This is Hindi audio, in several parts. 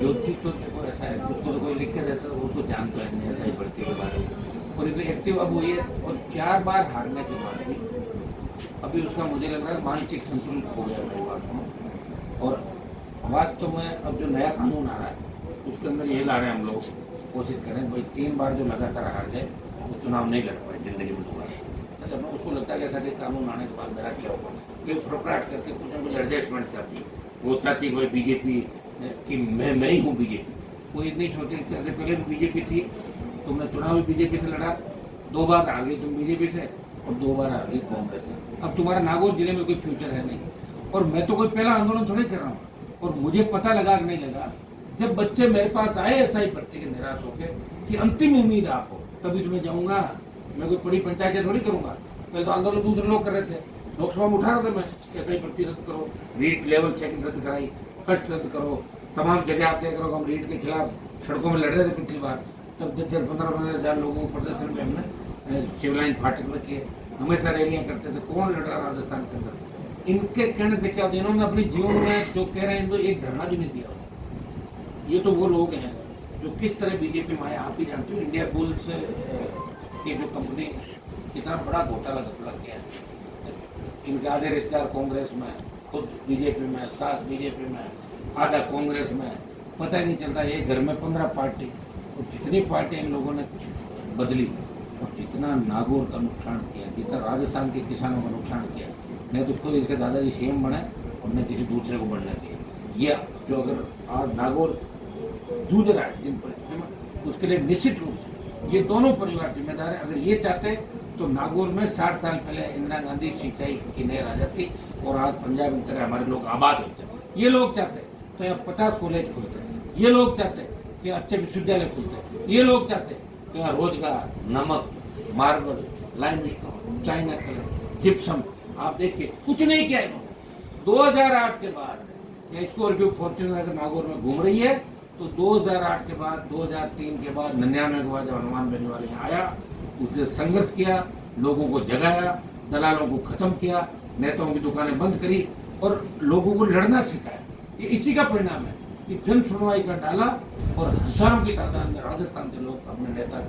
ज्योति तो देखो ऐसा है, उसको तो कोई लिख के देता है, उसको जानता है नहीं ऐसा ही भर्ती के बारे में। और इतनी एक्टिव अब हुई है, और 4 बार हारने के बाद भी अभी उसका मुझे लग रहा है मानसिक संतुलन खो गया मेरी बात में। और वास्तव में अब जो नया कानून आ रहा है उसके अंदर ये ला रहे हैं हम लोग, कोशिश करें भाई 3 बार जो लगातार हार गए वो चुनाव नहीं लड़ पाए जिंदगी में दोबारा। मतलब उसको लगता है कि ऐसा कि कानून आने के बाद मेरा क्या होगा, ये फटफटाट करके कुछ न कुछ एडजस्टमेंट करती है। वो चाहती है भाई बीजेपी कि मैं ही हूँ बीजेपी। वो इतनी सोचती है, पहले भी बीजेपी थी, तुमने चुनाव भी बीजेपी से लड़ा, 2 बार आ गई तुम बीजेपी से और 2 बार आ गई कांग्रेस से। अब तुम्हारा नागौर जिले में कोई फ्यूचर है नहीं। और मैं तो कोई पहला आंदोलन थोड़ी कर रहा हूँ, और मुझे पता लगा कि नहीं लगा, जब बच्चे मेरे पास आए एसआई भर्ती के निराश होकर कि अंतिम उम्मीद आप हो, तभी तुम्हें जाऊंगा। मैं कोई बड़ी पंचायतें थोड़ी करूंगा, मैं तो आंदोलन दूसरे लोग कर रहे थे, लोकसभा में उठा रहे थे मैं, एसआई भर्ती रद्द करो, रीट लेवल चेकिंग रद्द कराई, फर्स्ट रद्द करो, तमाम जगह आप देख रहे हो हम रीट के खिलाफ सड़कों में लड़ रहे थे पिछली बार। तब 10-15 हज़ार लोगों को प्रदर्शन में हमने सिविल लाइन फाटक रखे, हमेशा रैलियां करते थे। कौन लड़ रहा राजस्थान के अंदर? इनके कहने से क्या होता है, इन्होंने अपने जीवन में जो कह रहे हैं इनको एक धरना भी नहीं दिया। ये तो वो लोग हैं जो किस तरह बीजेपी में आए, आप ही जानते हो। इंडिया बुल्स की जो कंपनी कितना बड़ा घोटाला किया है। इनके आधे रिश्तेदार कांग्रेस में, खुद बीजेपी में, सास बीजेपी में, आधा कांग्रेस में, पता ही नहीं चलता। एक घर में 15 पार्टी, और जितनी पार्टी इन लोगों ने बदली और जितना नागौर का नुकसान किया, जितना राजस्थान के किसानों का नुकसान किया, नहीं तो खुद इसके दादाजी सीएम बने और न किसी दूसरे को बनने दिए। ये जो अगर आज नागौर जूझ रहा है जिन परिस्थितियों में, उसके लिए निश्चित रूप से ये दोनों परिवार जिम्मेदार है। अगर ये चाहते तो नागौर में 60 साल पहले इंदिरा गांधी सिंचाई की नहर आ जाती और आज पंजाब की तरह हमारे लोग आबाद होते। ये लोग चाहते तो यहाँ 50 कॉलेज खुलते। ये लोग चाहते कि अच्छे विश्वविद्यालय खुलते। ये लोग चाहते तो यहाँ रोजगार, नमक, marble, limestone, China colour, gypsum, आप देखिए कुछ नहीं किया इन्होंने। 2008 के बाद स्कॉर्पियो फॉर्च्यूनर अगर नागौर में घूम रही है तो 2008 के बाद, 2003 के बाद, 99 के बाद जब हनुमान बेनीवाल यहाँ आया, उसने संघर्ष किया, लोगों को जगाया, दलालों को खत्म किया, नेताओं की दुकानें बंद करी और लोगों को लड़ना सिखाया। ये इसी का परिणाम है कि जन सुनवाई का डाला और हजारों की तादाद में राजस्थान के लोग अपने नेता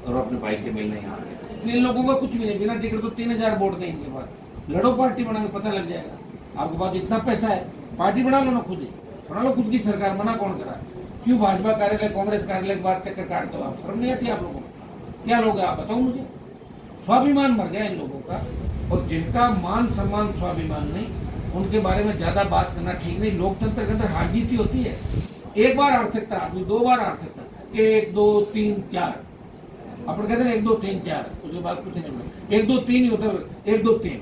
और अपने भाई से मिलने यहाँ आ गए। इन लोगों का कुछ भी नहीं, बिना टिकट तो 3000 वोट दें इनके बाद। लड़ो, पार्टी बना के पता लग जाएगा। आपके पास इतना पैसा है, पार्टी बना लो ना, खुद ही बना लो खुद की सरकार। मना कौन करा? क्यों भाजपा कार्यालय, कांग्रेस कार्यालय के बाद चक्कर काटते हो आप? शर्म नहीं आती आप लोगों को? क्या लोग हैं आप बताओ मुझे? स्वाभिमान मर गया इन लोगों का, और जिनका मान सम्मान स्वाभिमान नहीं, उनके बारे में ज्यादा बात करना ठीक नहीं। लोकतंत्र के अंदर हार जीत ही होती है। एक बार हार सकता है आदमी, 2 बार हार सकता है, 1 2 3 4। अपन कहते हैं 1 2 3 4, उसके बाद कुछ नहीं होता। 1 2 3 ही होता है, 1 2 3,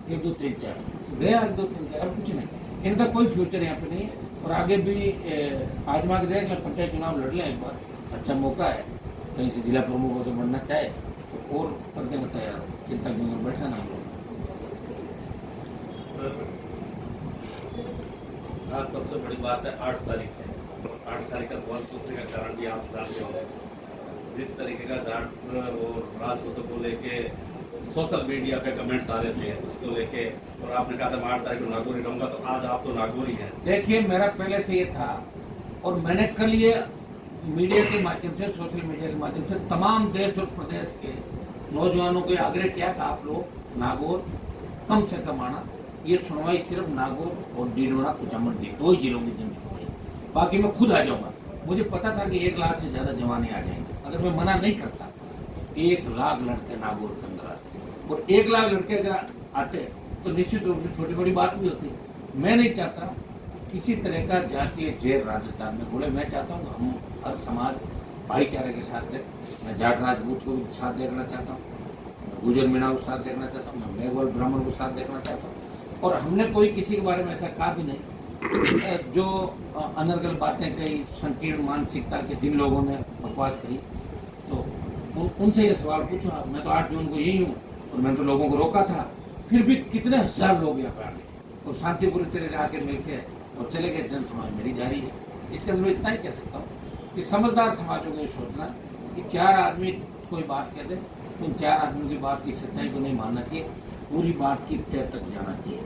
1 2 3 4 गया, 1 2 3 4, अब कुछ नहीं। इनका कोई फ्यूचर यहाँ पे नहीं है। और आगे भी आजमा के देख लें, पंचायत चुनाव लड़ लें एक बार, अच्छा मौका है। कहीं से जिला प्रमुख हो तो बनना चाहे तो और करने का तैयार हो, चिंता क्यों कर बैठा ना हम लोग। सर, आज सबसे बड़ी बात है 8 तारीख है। 8 तारीख का सवाल पूछने का कारण भी आप जानते होंगे। जिस तरीके का जाट और राजपूतों को लेके सोशल मीडिया पे कमेंट्स आ रहे थे उसको लेके, और आपने कहा था मैं 8 तारीख को नागौर ही रहूंगा, तो आज आप तो नागौर ही हैं। देखिए, मेरा पहले से ये था, और मैंने कल ये मीडिया के माध्यम से, सोशल मीडिया के माध्यम से तमाम देश और प्रदेश के नौजवानों को आग्रह किया कि आप लोग नागौर कम से कम आना। ये सुनवाई सिर्फ नागौर और डीडोरा, कुचामन, 2 ही जिलों की जन सुनवाई, बाकी मैं खुद आ जाऊंगा। मुझे पता था कि 1 लाख से ज्यादा जवाने आ जाएंगे। अगर मैं मना नहीं करता, 1 लाख लड़के नागौर के अंदर आते, और 1 लाख लड़के अगर आते तो निश्चित रूप से छोटी बड़ी बात भी होती। मैं नहीं चाहता किसी तरह का जातीय जेर राजस्थान में घोड़े। मैं चाहता हूँ हम हर समाज भाईचारे के साथ रहे। मैं जाट राजपूत को भी साथ देखना चाहता हूँ, गुजर मीणा को साथ देखना चाहता हूँ, मैं मेघवाल ब्राह्मण को साथ देखना चाहता हूँ। और हमने कोई किसी के बारे में ऐसा कहा भी नहीं जो अनर्गल बातें कही, संकीर्ण मानसिकता के जिन लोगों ने बकवास करी, तो उनसे ये सवाल पूछो आप। मैं तो 8 जून को यही हूँ और मैंने तो लोगों को रोका था, फिर भी कितने हजार लोग यहाँ पे आ गए और शांतिपूर्ण तरह से आके मिलके और चले गए। जन सुनवाई मेरी जारी है। इसके अंदर इतना ही कह सकता हूँ कि समझदार समाजों को ये सोचना कि 4 आदमी कोई बात कह दे तो उन 4 आदमियों की बात की सच्चाई को नहीं मानना चाहिए, पूरी बात की तय तक जाना चाहिए।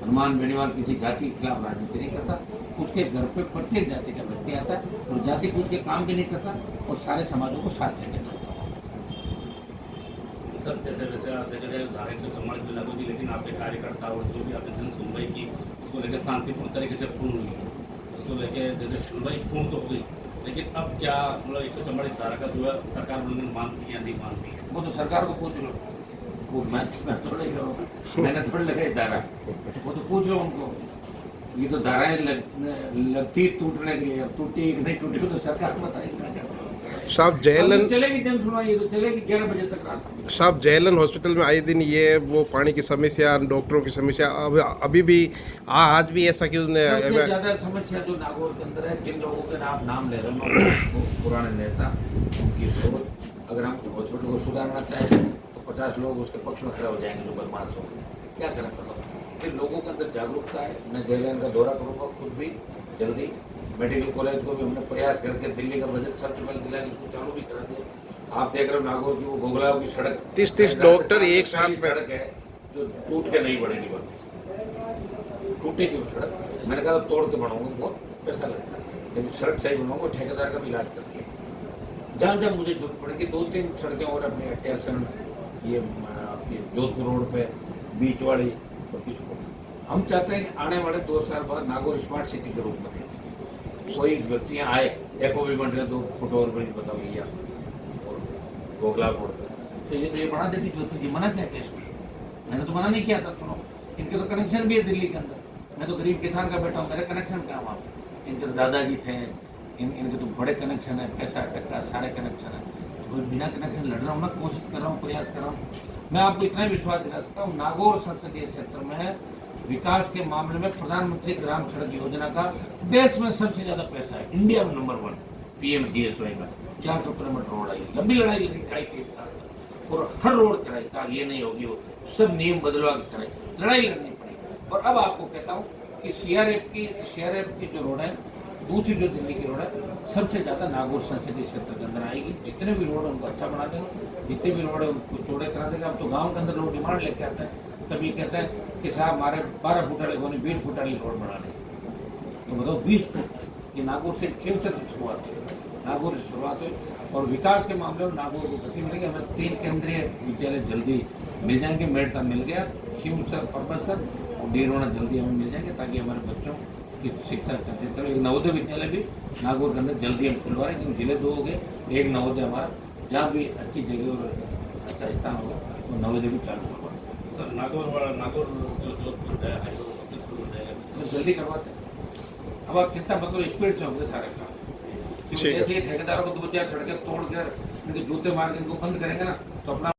हनुमान बेनीवाल किसी जाति के खिलाफ राजनीति नहीं करता, उसके घर पे प्रत्येक जाति का व्यक्ति आता है और जाति कूद के काम भी नहीं करता और सारे समाजों को साथ लेके चलता है। सर जैसे वैसे आप देखा जाए धारा 144 भी लागू थी, लेकिन आपके कार्यकर्ता और जो भी आपने जन सुनवाई की उसको लेकर शांतिपूर्ण तरीके से पूर्ण हुई है। उसको लेकर जैसे सुनवाई पूर्ण तो हो गई, लेकिन अब क्या मतलब 144 धारा का जो है सरकार उन्होंने मानती है या नहीं मानती है? वो तो सरकार को पूछ लो, वो मैं थोड़े मैंने थोड़े लगाई धारा, वो तो पूछ लो उनको। ये तो धाराएं लगती टूटने के लिए, अब टूटी कि नहीं टूटी तो सरकार बताएगी। साहब जेएलएन चलेगी जन सुनवाई, ये तो चलेगी 11 बजे तक रात को। साहब जेएलएन हॉस्पिटल में आए दिन ये वो पानी की समस्या, डॉक्टरों की समस्या अभी भी आज भी ऐसा क्यों सबसे ज्यादा समस्या जो नागौर के अंदर है, जिन लोगों के आप नाम ले रहे हो वो पुराने नेता, उनकी सोच, अगर हम हॉस्पिटल को सुधारना चाहें तो 50 लोग उसके पक्ष में खड़े हो जाएंगे जो बदमाश हो। क्या करें बताओ? फिर लोगों के अंदर जागरूकता है। मैं जेएलएन का दौरा करूँगा खुद भी जल्दी। मेडिकल कॉलेज को भी हमने प्रयास करके दिल्ली का बजट सबसे पहले दिलाने को चालू भी करा दिया। आप देख रहे हो नागौर की वो गोगलाव की सड़क 30 डॉक्टर एक साथ में सड़क है जो टूट के नहीं बढ़ेगी, बन टूटेगी वो सड़क। मैंने कहा तोड़ के बनाऊंगा, बहुत पैसा लगता है, लेकिन सड़क सही बनाऊंगा, ठेकेदार का भी इलाज करके जहाँ जहाँ मुझे जरूरत पड़ेगी 2-3 सड़कें और अपने स्टेशन, ये आपकी जोधपुर रोड पे बीच वाली और किसी हम चाहते हैं कि आने वाले 2 साल बाद नागौर स्मार्ट सिटी के रूप में कोई व्यक्ति यहाँ आए, डेपो भी बन रहे 2 फुट और ब्रिज बताओ ये और गोगला रोड पे, तो ये बना देती ज्योति जी। मना क्या केस में? मैंने तो मना नहीं किया था। सुनो, इनके तो कनेक्शन भी है दिल्ली के अंदर। मैं तो गरीब किसान का बेटा हूँ, मेरे कनेक्शन क्या वहाँ पे? इनके तो दादाजी थे, इनके तो बड़े कनेक्शन है, पैसा टक्का सारे कनेक्शन है। तो बिना कनेक्शन लड़ रहा हूँ, मैं कोशिश कर रहा हूँ, प्रयास कर रहा हूँ। मैं आपको इतना विश्वास दिला सकता हूँ, नागौर संसदीय क्षेत्र में विकास के मामले में प्रधानमंत्री ग्राम सड़क योजना का देश में सबसे ज्यादा पैसा है, इंडिया में नंबर 1 PMGSY का। 400 किलोमीटर रोड आई, लंबी लड़ाई लगी कई 3 साल तक, और हर रोड कराई, कहा ये नहीं होगी, वो सब नियम बदलवा के कराई, लड़ाई लड़नी पड़ी। और अब आपको कहता हूँ कि CRF की जो रोड है, दूसरी जो दिल्ली की रोड है, सबसे ज्यादा नागौर संसदीय क्षेत्र के अंदर आएगी। जितने भी रोड है उनको अच्छा बना देंगे, जितने भी रोड है उनको चौड़े करा देंगे। अब तो गाँव के अंदर लोग डिमांड लेके आते हैं, तभी कहते हैं कि साहब हमारे 12 फुट वाले कोने 20 फुट वाली रोड बना दें। तो बताओ 20 फुट, ये नागौर से क्यों से शुरुआत हुई? नागौर से शुरुआत हुई और विकास के मामले में नागौर को गति मिलेगी। हमें 3 केंद्रीय विद्यालय जल्दी मिल जाएंगे। मेड़ता मिल गया, शिव सर, पर्वत सर और डीरोना जल्दी हमें मिल जाएंगे, ताकि हमारे बच्चों की शिक्षा कंसित करें। एक नवोदय विद्यालय भी नागौर के अंदर जल्दी हम खुलवा रहे हैं, क्योंकि जिले 2 हो गए, एक नवोदय हमारा जहाँ भी अच्छी जगह और अच्छा स्थान होगा वो नवोदय भी चालू करवा सर नागौर जो जोधपुर है हाईकोर्ट जल्दी करवाते हैं। अब आप चिंता मतलब स्पीड से होंगे सारे काम, क्योंकि जैसे ये ठेकेदारों को 2-4 सड़कें तोड़ कर इनके जूते मार के इनको बंद करेंगे ना, तो अपना